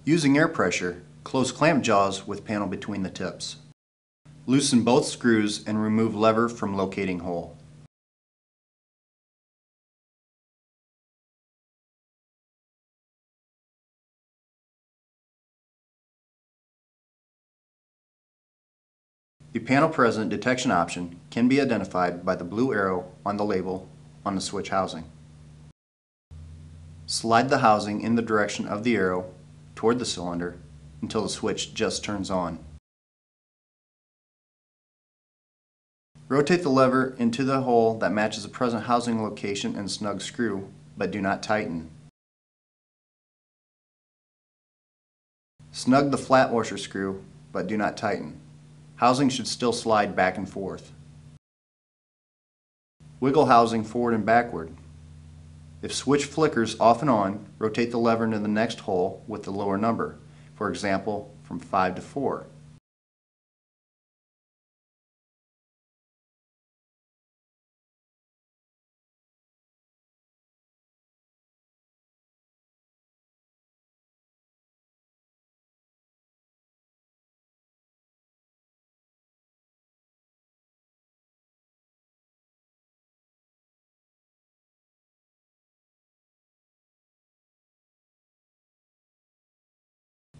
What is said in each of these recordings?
Using air pressure, close clamp jaws with panel between the tips. Loosen both screws and remove lever from locating hole. The panel present detection option can be identified by the blue arrow on the label on the switch housing. Slide the housing in the direction of the arrow toward the cylinder until the switch just turns on. Rotate the lever into the hole that matches the present housing location and snug screw, but do not tighten. Snug the flat washer screw, but do not tighten. Housing should still slide back and forth. Wiggle housing forward and backward. If switch flickers off and on, rotate the lever into the next hole with the lower number, for example, from 5 to 4.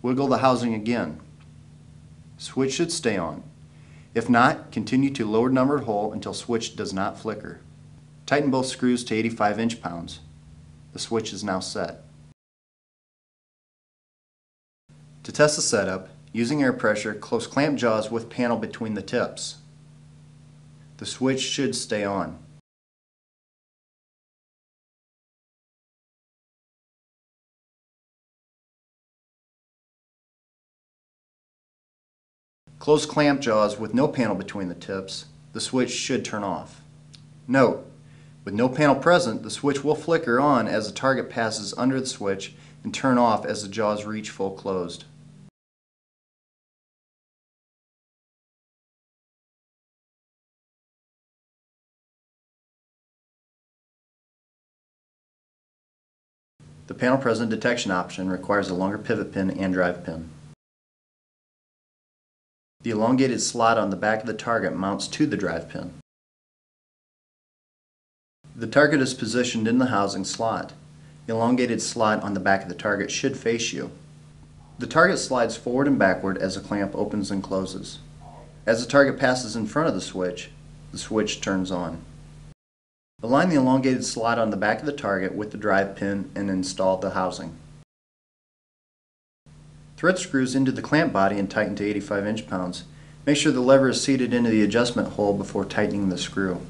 Wiggle the housing again. Switch should stay on. If not, continue to lower numbered hole until switch does not flicker. Tighten both screws to 85 inch-pounds. The switch is now set. To test the setup, using air pressure, close clamp jaws with panel between the tips. The switch should stay on. Close clamp jaws with no panel between the tips. The switch should turn off. Note, with no panel present, the switch will flicker on as the target passes under the switch and turn off as the jaws reach full closed. The panel present detection option requires a longer pivot pin and drive pin. The elongated slot on the back of the target mounts to the drive pin. The target is positioned in the housing slot. The elongated slot on the back of the target should face you. The target slides forward and backward as the clamp opens and closes. As the target passes in front of the switch turns on. Align the elongated slot on the back of the target with the drive pin and install the housing. Thread screws into the clamp body and tighten to 85 inch-pounds. Make sure the lever is seated into the adjustment hole before tightening the screw.